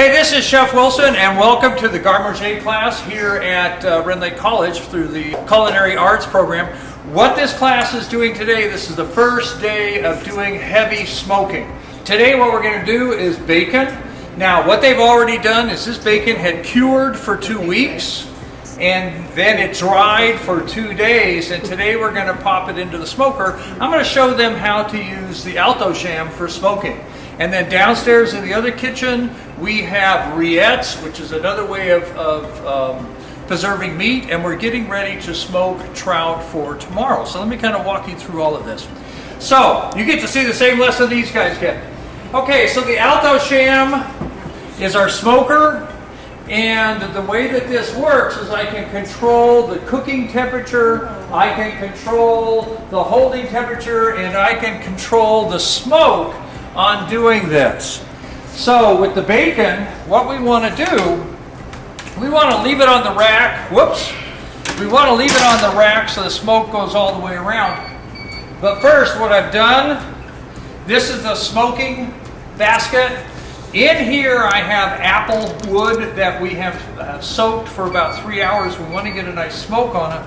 Hey, this is Chef Wilson, and welcome to the Garde Manger class here at Rend College through the Culinary Arts program. What this class is doing today, this is the first day of doing heavy smoking. Today what we're going to do is bacon. Now what they've already done is this bacon had cured for 2 weeks and then it dried for 2 days, and today we're going to pop it into the smoker. I'm going to show them how to use the Alto sham for smoking. And then downstairs in the other kitchen, we have rillettes, which is another way of preserving meat, and we're getting ready to smoke trout for tomorrow. So let me kind of walk you through all of this. So you get to see the same lesson these guys get. Okay, so the Alto sham is our smoker, and the way that this works is I can control the cooking temperature, I can control the holding temperature, and I can control the smoke on doing this. So with the bacon, what we want to do, we want to leave it on the rack. Whoops. We want to leave it on the rack so the smoke goes all the way around. But first, what I've done, this is the smoking basket. In here I have apple wood that we have soaked for about 3 hours. We want to get a nice smoke on it.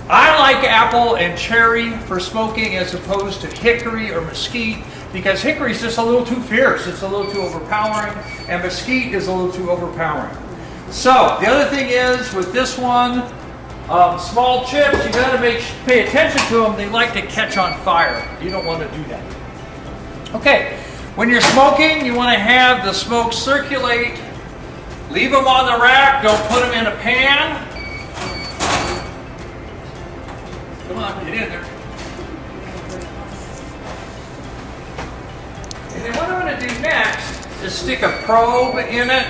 I like apple and cherry for smoking as opposed to hickory or mesquite, because hickory is just a little too fierce, it's a little too overpowering, and mesquite is a little too overpowering. So the other thing is with this one, small chips, you got to pay attention to them. They like to catch on fire. You don't want to do that. Okay, when you're smoking, you want to have the smoke circulate. Leave them on the rack. Don't put them in a pan. Come on, get in there. And then what I'm going to do next is stick a probe in it.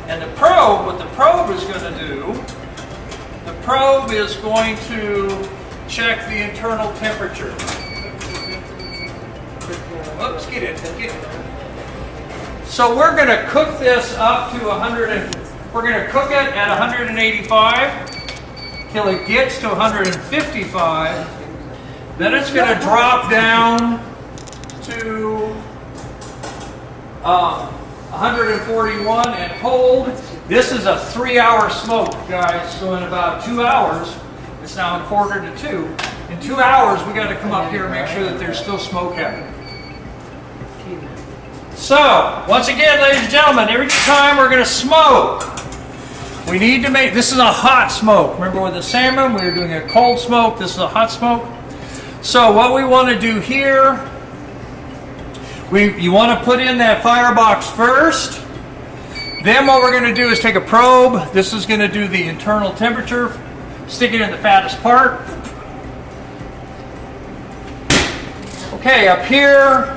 And the probe, what the probe is going to do, the probe is going to check the internal temperature. Oops, get it, get it. So we're going to cook this up to 100, we're going to cook it at 185 till it gets to 155. Then it's going to drop down to 141 and hold. This is a 3-hour smoke, guys. So in about 2 hours, it's now a 1:45. In 2 hours, we got to come up here and make sure that there's still smoke happening. So once again, ladies and gentlemen, every time we're going to smoke, we need to make, this is a hot smoke. Remember with the salmon, we were doing a cold smoke. This is a hot smoke. So what we want to do here, you want to put in that firebox first. Then what we're going to do is take a probe. This is going to do the internal temperature. Stick it in the fattest part. Okay, up here,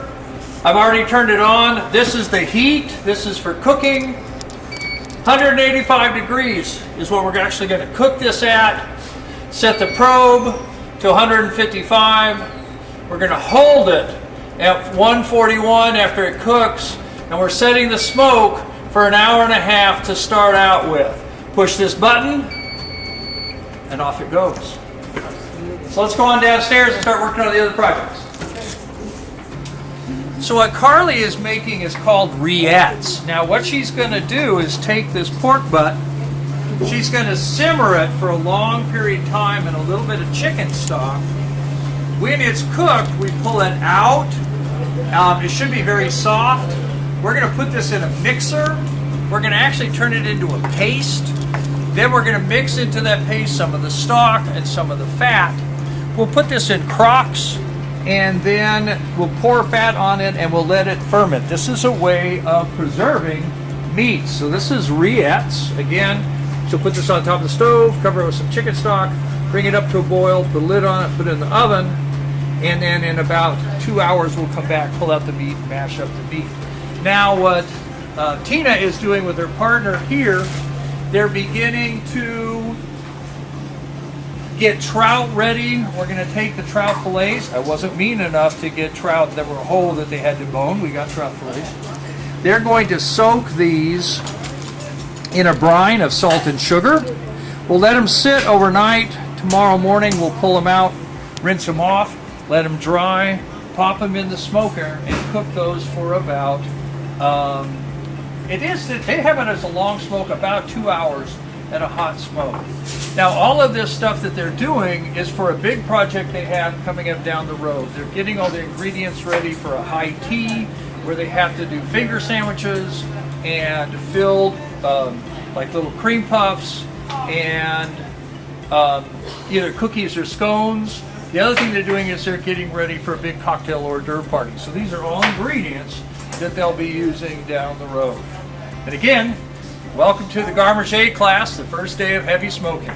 I've already turned it on. This is the heat. This is for cooking. 185 degrees is what we're actually going to cook this at. Set the probe to 155. We're going to hold it at 141 after it cooks, and we're setting the smoke for 1.5 hours to start out with. Push this button, and off it goes. So let's go on downstairs and start working on the other projects. So what Carly is making is called rillettes. Now what she's going to do is take this pork butt, she's going to simmer it for a long period of time in a little bit of chicken stock. When it's cooked, we pull it out. It should be very soft. We're going to put this in a mixer. We're going to actually turn it into a paste. Then we're going to mix into that paste some of the stock and some of the fat. We'll put this in crocks, and then we'll pour fat on it and we'll let it ferment. This is a way of preserving meat. So this is rillettes. Again, she'll put this on top of the stove, cover it with some chicken stock, bring it up to a boil, put a lid on it, put it in the oven, and then in about 2 hours we'll come back, pull out the meat, mash up the meat. Now what Tina is doing with her partner here, they're beginning to get trout ready. We're going to take the trout fillets. I wasn't mean enough to get trout that were whole that they had to bone. We got trout fillets. They're going to soak these in a brine of salt and sugar. We'll let them sit overnight. Tomorrow morning we'll pull them out, rinse them off, let them dry, pop them in the smoker, and cook those for about It is, they have it as a long smoke, about 2 hours at a hot smoke. Now all of this stuff that they're doing is for a big project they have coming up down the road. They're getting all the ingredients ready for a high tea where they have to do finger sandwiches and filled like little cream puffs and either cookies or scones. The other thing they're doing is they're getting ready for a big cocktail hors d'oeuvre party. So these are all ingredients that they'll be using down the road. And again, welcome to the Garde Manger class, the first day of heavy smoking.